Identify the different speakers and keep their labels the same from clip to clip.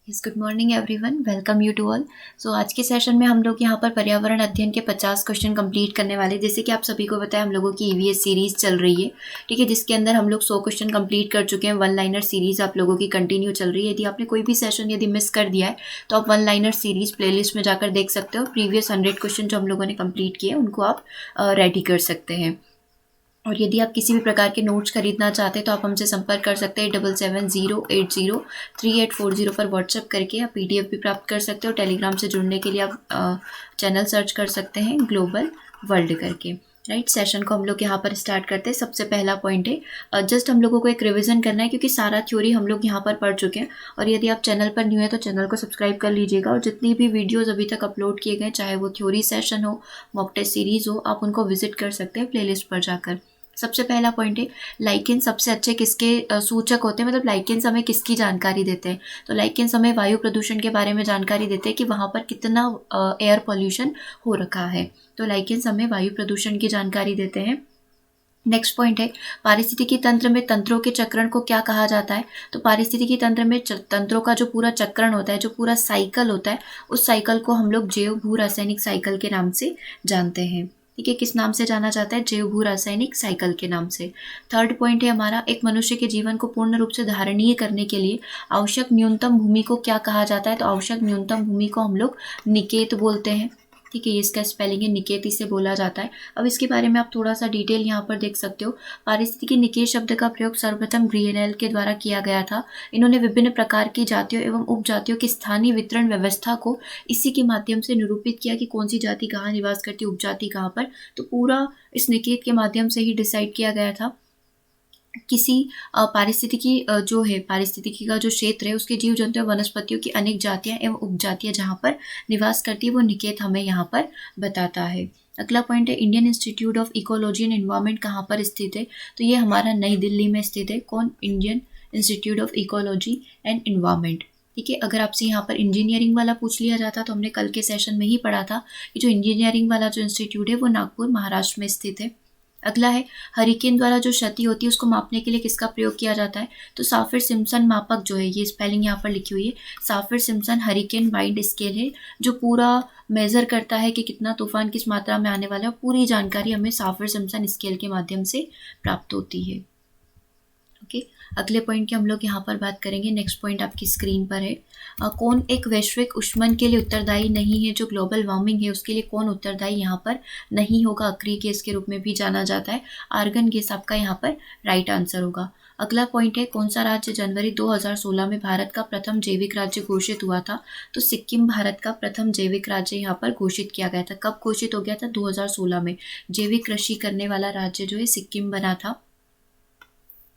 Speaker 1: Good morning everyone, welcome you to all. So आज के session में हम लोग यहाँ पर पर्यावरण अध्ययन के 50 क्वेश्चन कंप्लीट करने वाले। जैसे कि आप सभी को पता है, हम लोगों की ईवीएस सीरीज चल रही है, ठीक है, जिसके अंदर हम लोग 100 क्वेश्चन कंप्लीट कर चुके हैं। वन लाइनर सीरीज आप लोगों की कंटिन्यू चल रही है। यदि आपने कोई भी सेशन यदि मिस कर दिया है तो आप वन लाइनर सीरीज प्लेलिस्ट में जाकर देख सकते हो। प्रीवियस 100 क्वेश्चन जो हम लोगों ने कंप्लीट किए उनको आप रेडी कर सकते हैं। और यदि आप किसी भी प्रकार के नोट्स खरीदना चाहते हैं तो आप हमसे संपर्क कर सकते हैं 7708038840 पर व्हाट्सएप करके। आप पीडीएफ भी प्राप्त कर सकते हो। टेलीग्राम से जुड़ने के लिए आप चैनल सर्च कर सकते हैं ग्लोबल वर्ल्ड करके। राइट, सेशन को हम लोग यहाँ पर स्टार्ट करते हैं। सबसे पहला पॉइंट है, जस्ट हम लोगों को एक रिवीजन करना है क्योंकि सारा थ्योरी हम लोग यहाँ पर पढ़ चुके हैं। और यदि आप चैनल पर न्यू है तो चैनल को सब्सक्राइब कर लीजिएगा। और जितनी भी वीडियोस अभी तक अपलोड किए गए, चाहे वो थ्योरी सेशन हो, मॉक टेस्ट सीरीज हो, आप उनको विजिट कर सकते हैं प्लेलिस्ट पर जाकर। सबसे पहला पॉइंट है, लाइकेंस सबसे अच्छे किसके सूचक होते हैं, मतलब लाइकेंस हमें किसकी जानकारी देते हैं। तो लाइकेंस हमें वायु प्रदूषण के बारे में जानकारी देते हैं कि वहाँ पर कितना एयर पॉल्यूशन हो रखा है। तो लाइकेंस हमें वायु प्रदूषण की जानकारी देते हैं। नेक्स्ट पॉइंट है, पारिस्थितिकी तंत्र में तंत्रों के चक्रण को क्या कहा जाता है। तो पारिस्थितिकी तंत्र में तंत्रों का जो पूरा चक्रण होता है, जो पूरा साइकिल होता है, उस साइकिल को हम लोग जैव भू रासायनिक साइकिल के नाम से जानते हैं। ठीक है, किस नाम से जाना जाता है? जैव भू रासायनिक साइकिल के नाम से। थर्ड पॉइंट है हमारा, एक मनुष्य के जीवन को पूर्ण रूप से धारणीय करने के लिए आवश्यक न्यूनतम भूमि को क्या कहा जाता है। तो आवश्यक न्यूनतम भूमि को हम लोग निकेत बोलते हैं। ठीक है, ये इसका स्पेलिंग है, निकेत इसे बोला जाता है। अब इसके बारे में आप थोड़ा सा डिटेल यहाँ पर देख सकते हो। पारिस्थितिकी निकेत शब्द का प्रयोग सर्वप्रथम ग्रीनेल के द्वारा किया गया था। इन्होंने विभिन्न प्रकार की जातियों एवं उपजातियों की स्थानीय वितरण व्यवस्था को इसी के माध्यम से निरूपित किया कि कौन सी जाति कहाँ निवास करती, उपजाति कहाँ पर। तो पूरा इस निकेत के माध्यम से ही डिसाइड किया गया था किसी पारिस्थितिकी जो है, पारिस्थितिकी का जो क्षेत्र है, उसके जीव जंतु वनस्पतियों की अनेक जातियां एवं उपजातियां जहाँ पर निवास करती है, वो निकेत हमें यहाँ पर बताता है। अगला पॉइंट है, Indian institute of ecology and environment कहाँ पर स्थित है। तो ये हमारा नई दिल्ली में स्थित है। कौन? Indian institute of ecology and environment. ठीक है, अगर आपसे यहाँ पर इंजीनियरिंग वाला पूछ लिया जाता तो हमने कल के सेशन में ही पढ़ा था कि जो इंजीनियरिंग वाला जो इंस्टीट्यूट है वो नागपुर महाराष्ट्र में स्थित है। अगला है, हरिकेन द्वारा जो क्षति होती है उसको मापने के लिए किसका प्रयोग किया जाता है। तो साफिर सिम्पसन मापक जो है, ये स्पेलिंग यहाँ पर लिखी हुई है, साफिर सिम्पसन हरिकेन वाइड स्केल है, जो पूरा मेजर करता है कि कितना तूफान किस मात्रा में आने वाला है। पूरी जानकारी हमें साफिर सिम्पसन स्केल के माध्यम से प्राप्त होती है। ओके, अगले पॉइंट की हम लोग यहाँ पर बात करेंगे। नेक्स्ट पॉइंट आपकी स्क्रीन पर है, कौन एक वैश्विक उष्मन के लिए उत्तरदायी नहीं है। जो ग्लोबल वार्मिंग है उसके लिए कौन उत्तरदायी यहाँ पर नहीं होगा? अक्रिय गैस के रूप में भी जाना जाता है। आर्गन गैस आपका यहाँ पर राइट आंसर होगा। अगला पॉइंट है, कौन सा राज्य जनवरी 2016 में भारत का प्रथम जैविक राज्य घोषित हुआ था। तो सिक्किम भारत का प्रथम जैविक राज्य यहाँ पर घोषित किया गया था। कब घोषित हो गया था? 2016 में। जैविक कृषि करने वाला राज्य जो है सिक्किम बना था।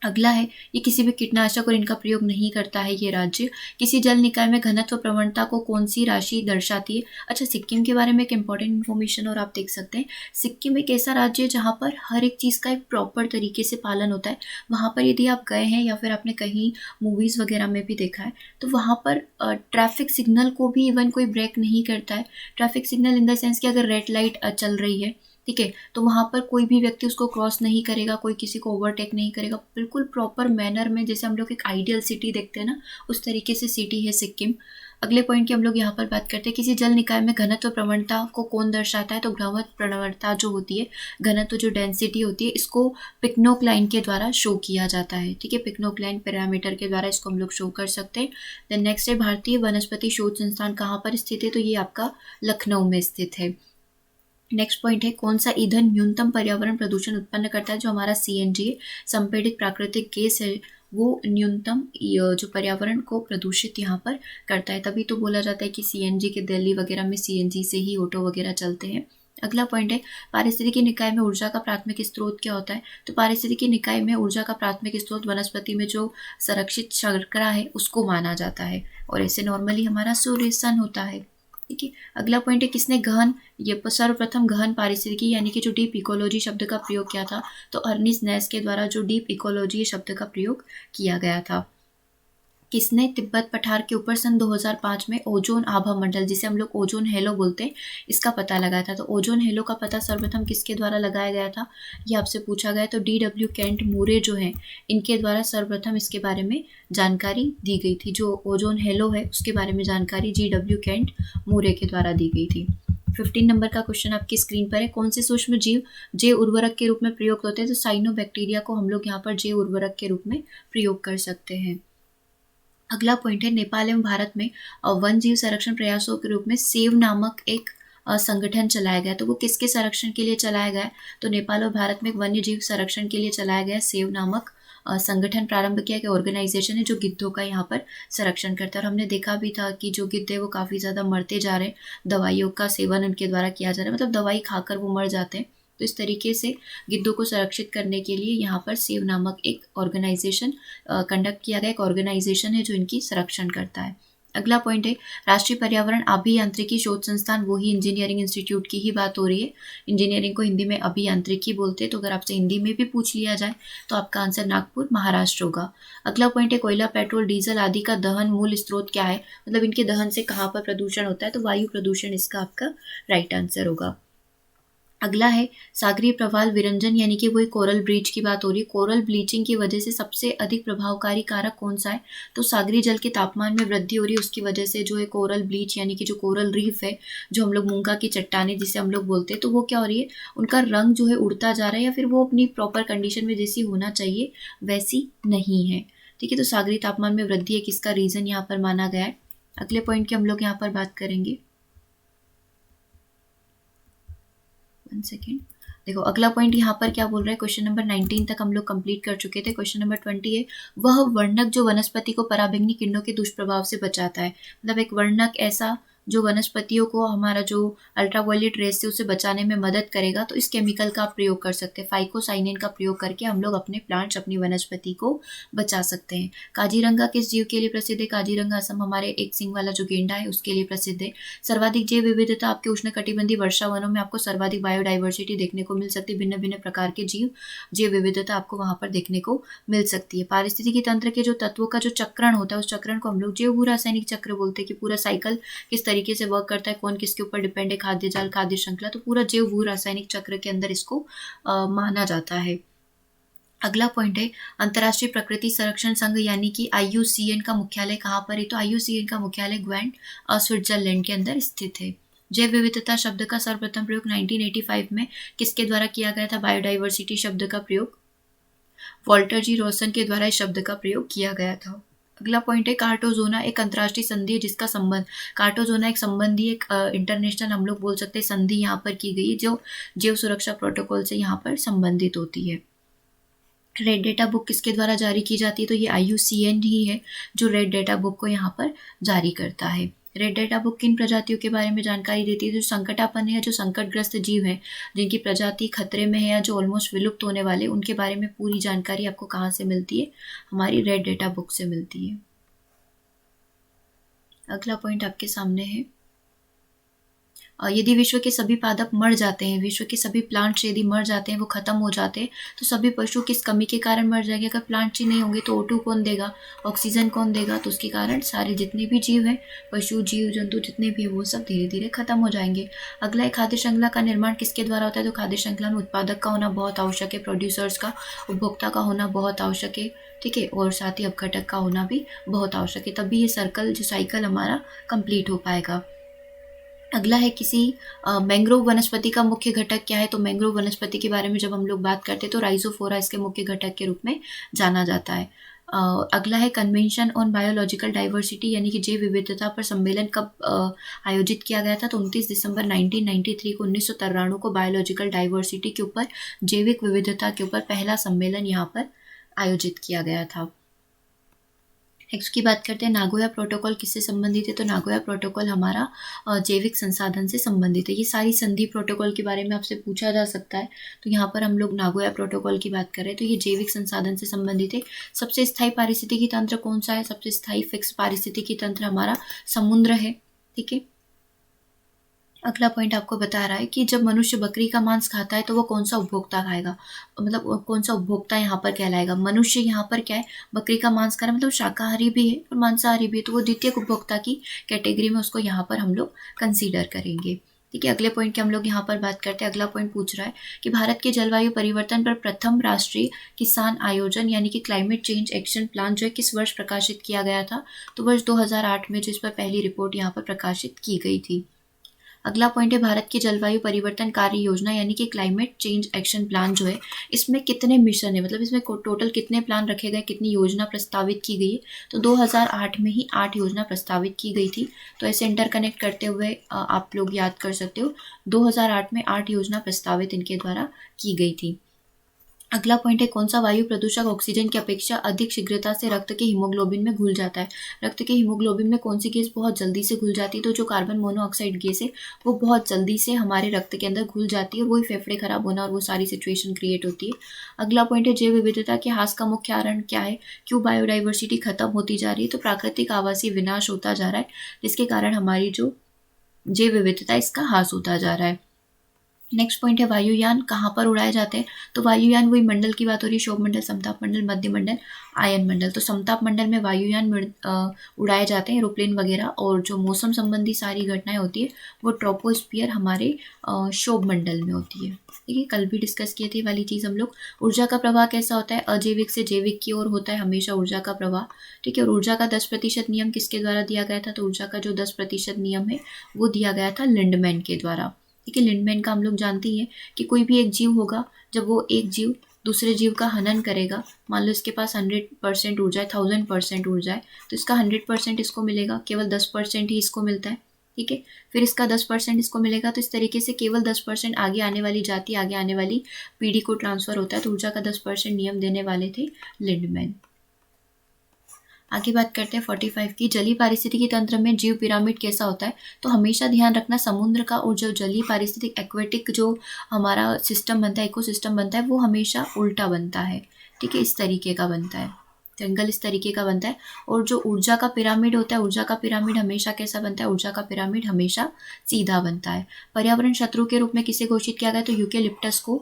Speaker 1: अगला है, ये किसी भी कीटनाशक और इनका प्रयोग नहीं करता है ये राज्य। किसी जल निकाय में घनत्व प्रवणता को कौन सी राशि दर्शाती है। अच्छा, सिक्किम के बारे में एक इंपॉर्टेंट इन्फॉर्मेशन और आप देख सकते हैं, सिक्किम एक ऐसा राज्य है जहाँ पर हर एक चीज़ का एक प्रॉपर तरीके से पालन होता है। वहाँ पर यदि आप गए हैं या फिर आपने कहीं मूवीज़ वगैरह में भी देखा है तो वहाँ पर ट्रैफिक सिग्नल को भी इवन कोई ब्रेक नहीं करता है। Traffic signal in the sense कि अगर रेड लाइट चल रही है, ठीक है, तो वहाँ पर कोई भी व्यक्ति उसको क्रॉस नहीं करेगा, कोई किसी को ओवरटेक नहीं करेगा। बिल्कुल प्रॉपर मैनर में, जैसे हम लोग एक आइडियल सिटी देखते हैं ना, उस तरीके से सिटी है सिक्किम। अगले पॉइंट की हम लोग यहाँ पर बात करते हैं, किसी जल निकाय में घनत्व प्रवणता को कौन दर्शाता है। तो घनत्व प्रवणता जो होती है, घनत्व जो डेंसिटी होती है, इसको पिकनोक लाइन के द्वारा शो किया जाता है। ठीक है, पिकनोक लाइन पैरामीटर के द्वारा इसको हम लोग शो कर सकते हैं। देन नेक्स्ट है, भारतीय वनस्पति शोध संस्थान कहाँ पर स्थित है। तो ये आपका लखनऊ में स्थित है। नेक्स्ट पॉइंट है, कौन सा ईंधन न्यूनतम पर्यावरण प्रदूषण उत्पन्न करता है। जो हमारा सीएनजी है, संपीड़ित प्राकृतिक गैस है, वो न्यूनतम जो पर्यावरण को प्रदूषित यहाँ पर करता है। तभी तो बोला जाता है कि सीएनजी के दिल्ली वगैरह में सीएनजी से ही ऑटो वगैरह चलते हैं। अगला पॉइंट है, पारिस्थितिकी निकाय में ऊर्जा का प्राथमिक स्रोत क्या होता है। तो पारिस्थितिकी निकाय में ऊर्जा का प्राथमिक स्रोत वनस्पति में जो संरक्षित शर्करा है उसको माना जाता है, और ऐसे नॉर्मली हमारा सूर्य सन होता है। ठीक है, अगला पॉइंट है, किसने गहन, ये सर्वप्रथम गहन पारिस्थितिकी यानी कि जो डीप इकोलॉजी शब्द का प्रयोग किया था। तो अर्निस्ट नेस के द्वारा जो डीप इकोलॉजी शब्द का प्रयोग किया गया था। किसने तिब्बत पठार के ऊपर सन 2005 में ओजोन आभा मंडल, जिसे हम लोग ओजोन हेलो बोलते हैं, इसका पता लगाया था? तो ओजोन हेलो का पता सर्वप्रथम किसके द्वारा लगाया गया था, ये आपसे पूछा गया। तो DW केंट मूरे जो हैं, इनके द्वारा सर्वप्रथम इसके बारे में जानकारी दी गई थी। जो ओजोन हेलो है उसके बारे में जानकारी GW केंट मूरे के द्वारा दी गई थी। 15 नंबर का क्वेश्चन आपकी स्क्रीन पर है। कौन से सूक्ष्म जीव जैव उर्वरक के रूप में प्रयोग होते हैं? तो साइनोबैक्टीरिया को हम लोग यहाँ पर जैव उर्वरक के रूप में प्रयोग कर सकते हैं। अगला पॉइंट है, नेपाल एवं भारत में वन जीव संरक्षण प्रयासों के रूप में सेव नामक एक संगठन चलाया गया। तो वो किसके संरक्षण के लिए चलाया गया? तो नेपाल और भारत में एक वन्य जीव संरक्षण के लिए चलाया गया सेव नामक संगठन प्रारंभ किया गया, ऑर्गेनाइजेशन है जो गिद्धों का यहाँ पर संरक्षण करता है। और हमने देखा भी था कि जो गिद्ध है वो काफ़ी ज़्यादा मरते जा रहे हैं, दवाइयों का सेवन उनके द्वारा किया जा रहा है, मतलब दवाई खाकर वो मर जाते हैं। तो इस तरीके से गिद्धों को संरक्षित करने के लिए यहाँ पर सेव नामक एक ऑर्गेनाइजेशन कंडक्ट किया गया, एक ऑर्गेनाइजेशन है जो इनकी संरक्षण करता है। अगला पॉइंट है, राष्ट्रीय पर्यावरण अभियांत्रिकी शोध संस्थान, वही इंजीनियरिंग इंस्टीट्यूट की ही बात हो रही है। इंजीनियरिंग को हिंदी में अभियांत्रिकी बोलते हैं, तो अगर आपसे हिंदी में भी पूछ लिया जाए तो आपका आंसर नागपुर महाराष्ट्र होगा। अगला पॉइंट है, कोयला पेट्रोल डीजल आदि का दहन मूल स्रोत क्या है, मतलब इनके दहन से कहाँ पर प्रदूषण होता है? तो वायु प्रदूषण इसका आपका राइट आंसर होगा। अगला है, सागरीय प्रवाल विरंजन यानी कि वही कोरल ब्लीच की बात हो रही है। कोरल ब्लीचिंग की वजह से सबसे अधिक प्रभावकारी कारक कौन सा है? तो सागरीय जल के तापमान में वृद्धि हो रही है, उसकी वजह से जो है कोरल ब्लीच यानी कि जो कोरल रीफ है, जो हम लोग मूंगा की चट्टाने जिसे हम लोग बोलते हैं, तो वो क्या हो रही है, उनका रंग जो है उड़ता जा रहा है, या फिर वो अपनी प्रॉपर कंडीशन में जैसी होना चाहिए वैसी नहीं है। ठीक है, तो सागरीय तापमान में वृद्धि है किसका रीजन यहाँ पर माना गया है। अगले पॉइंट की हम लोग यहाँ पर बात करेंगे। 1 सेकेंड, देखो अगला पॉइंट यहाँ पर क्या बोल रहा है, क्वेश्चन नंबर 19 तक हम लोग कंप्लीट कर चुके थे। क्वेश्चन नंबर 20 है, वह वर्णक जो वनस्पति को पराबैंगनी किरणों के दुष्प्रभाव से बचाता है। मतलब एक वर्णक ऐसा जो वनस्पतियों को हमारा जो अल्ट्रावायलेट रेस से उसे बचाने में मदद करेगा, तो इस केमिकल का आप प्रयोग कर सकते हैं। फाइकोसाइनिन का प्रयोग करके हम लोग अपने प्लांट्स, अपनी वनस्पति को बचा सकते हैं। काजीरंगा किस जीव के लिए प्रसिद्ध है? काजीरंगा असम हमारे एक सिंग वाला जो गेंडा है उसके लिए प्रसिद्ध है। सर्वाधिक जैव विविधता, आपके उष्णकटिबंधीय वर्षा वनों में आपको सर्वाधिक बायोडाइवर्सिटी देखने को मिल सकती है, भिन्न भिन्न प्रकार के जैव विविधता आपको वहाँ पर देखने को मिल सकती है। पारिस्थितिकी तंत्र के जो तत्वों का जो चक्रण होता है, उस चक्रण को हम लोग जैव भू रासायनिक चक्र बोलते हैं, कि पूरा साइकिल किस तरीके से वर्क करता है, कौन किसके ऊपर डिपेंड है, खाद्य जाल, खाद्य श्रृंखला, तो पूरा जैव भू रासायनिक चक्र के अंदर इसको माना जाता है। अगला पॉइंट है, अंतर्राष्ट्रीय प्रकृति संरक्षण संघ यानी कि IUCN का मुख्यालय कहाँ पर है? तो IUCN का मुख्यालय ग्वेंट स्विट्जरलैंड के अंदर स्थित है। जैव विविधता शब्द का सर्वप्रथम प्रयोग 1985 में किसके द्वारा किया गया था? बायोडाइवर्सिटी शब्द का प्रयोग वॉल्टर जी रॉसन के द्वारा इस शब्द का प्रयोग किया गया था। अगला पॉइंट है, कार्टोजोना एक अंतर्राष्ट्रीय संधि है जिसका संबंध, कार्टोजोना एक संबंधी, एक इंटरनेशनल हम लोग बोल सकते हैं संधि यहाँ पर की गई है, जो जैव सुरक्षा प्रोटोकॉल से यहाँ पर संबंधित होती है। रेड डेटा बुक किसके द्वारा जारी की जाती है? तो ये IUCN ही है जो रेड डेटा बुक को यहाँ पर जारी करता है। रेड डेटा बुक किन प्रजातियों के बारे में जानकारी देती है? जो संकटापन्न है, जो संकटग्रस्त जीव हैं, जिनकी प्रजाति खतरे में है या जो ऑलमोस्ट विलुप्त होने वाले, उनके बारे में पूरी जानकारी आपको कहाँ से मिलती है? हमारी रेड डेटा बुक से मिलती है। अगला पॉइंट आपके सामने है, यदि विश्व के सभी पादप मर जाते हैं, विश्व के सभी प्लांट्स यदि मर जाते हैं, वो खत्म हो जाते हैं, तो सभी पशु किस कमी के कारण मर जाएंगे? अगर प्लांट्स ही नहीं होंगे तो O2 कौन देगा, ऑक्सीजन कौन देगा? तो उसके कारण सारे जितने भी जीव हैं, पशु जीव जंतु जितने भी हैं, वो सब धीरे धीरे खत्म हो जाएंगे। अगला है, खाद्य श्रृंखला का निर्माण किसके द्वारा होता है? तो खाद्य श्रृंखला में उत्पादक का होना बहुत आवश्यक है, प्रोड्यूसर्स का, उपभोक्ता का होना बहुत आवश्यक है, ठीक है, और साथ ही अपघटक का होना भी बहुत आवश्यक है, तभी ये सर्कल, जो साइकिल हमारा कंप्लीट हो पाएगा। अगला है, किसी मैंग्रोव वनस्पति का मुख्य घटक क्या है? तो मैंग्रोव वनस्पति के बारे में जब हम लोग बात करते हैं तो राइजोफोरा इसके मुख्य घटक के रूप में जाना जाता है। अगला है, कन्वेंशन ऑन बायोलॉजिकल डाइवर्सिटी यानी कि जैव विविधता पर सम्मेलन कब आयोजित किया गया था? तो 29 दिसंबर 1993 को, 1993 को बायोलॉजिकल डाइवर्सिटी के ऊपर, जैविक विविधता के ऊपर पहला सम्मेलन यहाँ पर आयोजित किया गया था। नेक्स्ट की बात करते हैं, नागोया प्रोटोकॉल किससे संबंधित है? तो नागोया प्रोटोकॉल हमारा जैविक संसाधन से संबंधित है। ये सारी संधि प्रोटोकॉल के बारे में आपसे पूछा जा सकता है, तो यहाँ पर हम लोग नागोया प्रोटोकॉल की बात करें तो ये जैविक संसाधन से संबंधित है। सबसे स्थायी पारिस्थितिकी तंत्र कौन सा है? सबसे स्थायी फिक्स पारिस्थितिकी तंत्र हमारा समुद्र है, ठीक है। अगला पॉइंट आपको बता रहा है कि जब मनुष्य बकरी का मांस खाता है तो वो कौन सा उपभोक्ता खाएगा, मतलब वो कौन सा उपभोक्ता यहाँ पर कहलाएगा। मनुष्य यहाँ पर क्या है, बकरी का मांस खा रहा है, मतलब शाकाहारी भी है और मांसाहारी भी है, तो वो द्वितीय उपभोक्ता की कैटेगरी में उसको यहाँ पर हम लोग कंसीडर करेंगे। ठीक है, अगले पॉइंट की हम लोग यहाँ पर बात करते हैं। अगला पॉइंट पूछ रहा है कि भारत के जलवायु परिवर्तन पर प्रथम राष्ट्रीय किसान आयोजन यानी कि क्लाइमेट चेंज एक्शन प्लान जो है किस वर्ष प्रकाशित किया गया था, तो वर्ष 2008 में जो इस पर पहली रिपोर्ट यहाँ पर प्रकाशित की गई थी। अगला पॉइंट है भारत की जलवायु परिवर्तन कार्य योजना यानी कि क्लाइमेट चेंज एक्शन प्लान जो है, इसमें कितने मिशन है, मतलब इसमें टोटल कितने प्लान रखे गए, कितनी योजना प्रस्तावित की गई है। तो 2008 में ही 8 योजना प्रस्तावित की गई थी। तो ऐसे इंटरकनेक्ट करते हुए आप लोग याद कर सकते हो, 2008 में 8 योजना प्रस्तावित इनके द्वारा की गई थी। अगला पॉइंट है कौन सा वायु प्रदूषक ऑक्सीजन की अपेक्षा अधिक शीघ्रता से रक्त के हीमोग्लोबिन में घुल जाता है। रक्त के हीमोग्लोबिन में कौन सी गैस बहुत जल्दी से घुल जाती है, तो जो कार्बन मोनोऑक्साइड गैस है वो बहुत जल्दी से हमारे रक्त के अंदर घुल जाती है और वही फेफड़े खराब होना और वो सारी सिचुएशन क्रिएट होती है। अगला पॉइंट है जैव विविधता के ह्रास का मुख्य कारण क्या है, क्यों बायोडाइवर्सिटी खत्म होती जा रही है, तो प्राकृतिक आवासीय विनाश होता जा रहा है जिसके कारण हमारी जो जैव विविधता इसका ह्रास होता जा रहा है। नेक्स्ट पॉइंट है वायुयान कहाँ पर उड़ाए जाते हैं, तो वायुयान वही मंडल की बात हो रही है, शोभ मंडल, समताप मंडल, मध्य मंडल, आयन मंडल। तो समताप मंडल में वायुयान उड़ाए जाते हैं, एरोप्लेन वगैरह, और जो मौसम संबंधी सारी घटनाएं होती है वो ट्रोपोस्फियर हमारे शोभ मंडल में होती है। ठीक है, कल भी डिस्कस किए थे वाली चीज़ हम लोग। ऊर्जा का प्रवाह कैसा होता है, अजैविक से जैविक की ओर होता है हमेशा ऊर्जा का प्रवाह। ठीक है, और ऊर्जा का 10% नियम किसके द्वारा दिया गया था, तो ऊर्जा का जो 10% नियम है वो दिया गया था लिंडमैन के द्वारा। ठीक है, लिंडमैन का हम लोग जानते ही हैं कि कोई भी एक जीव होगा, जब वो एक जीव दूसरे जीव का हनन करेगा, मान लो इसके पास 100% ऊर्जा है, 1000% ऊर्जा है, तो इसका 100% इसको मिलेगा, केवल 10% ही इसको मिलता है। ठीक है, फिर इसका 10% इसको मिलेगा, तो इस तरीके से केवल 10% आगे आने वाली जाति, आगे आने वाली पीढ़ी को ट्रांसफर होता है। तो ऊर्जा का 10% नियम देने वाले थे लिंडमैन। आगे बात करते हैं 45 की, जलीय पारिस्थितिकी तंत्र में जीव पिरामिड कैसा होता है, तो हमेशा ध्यान रखना समुद्र का और जो जलीय पारिस्थितिक एक्वेटिक जो हमारा सिस्टम बनता है, इकोसिस्टम बनता है, वो हमेशा उल्टा बनता है। ठीक है, इस तरीके का बनता है, जंगल इस तरीके का बनता है। और जो ऊर्जा का पिरामिड होता है, ऊर्जा का पिरामिड हमेशा कैसा बनता है, ऊर्जा का पिरामिड हमेशा सीधा बनता है। पर्यावरण शत्रु के रूप में किसे घोषित किया गया, तो यूकेलिप्टस को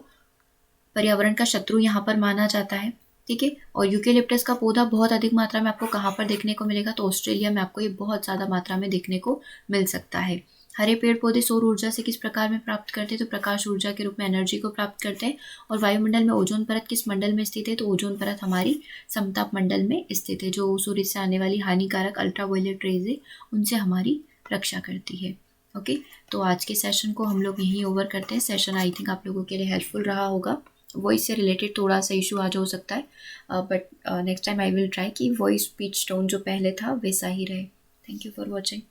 Speaker 1: पर्यावरण का शत्रु यहाँ पर माना जाता है। ठीक है, और यूकेलिप्टस का पौधा बहुत अधिक मात्रा में आपको कहाँ पर देखने को मिलेगा, तो ऑस्ट्रेलिया में आपको ये बहुत ज़्यादा मात्रा में देखने को मिल सकता है। हरे पेड़ पौधे सौर ऊर्जा से किस प्रकार में प्राप्त करते हैं, तो प्रकाश ऊर्जा के रूप में एनर्जी को प्राप्त करते हैं। और वायुमंडल में ओजोन परत किस मंडल में स्थित है, तो ओजोन परत हमारी समताप मंडल में स्थित है, जो सूर्य से आने वाली हानिकारक अल्ट्रावायलेट रेज है उनसे हमारी रक्षा करती है। ओके, तो आज के सेशन को हम लोग यहीं ओवर करते हैं। सेशन आई थिंक आप लोगों के लिए हेल्पफुल रहा होगा। वॉइस से रिलेटेड थोड़ा सा इशू आज हो सकता है, but next time I will try कि वॉइस स्पीच टोन जो पहले था वैसा ही रहे। Thank you for watching.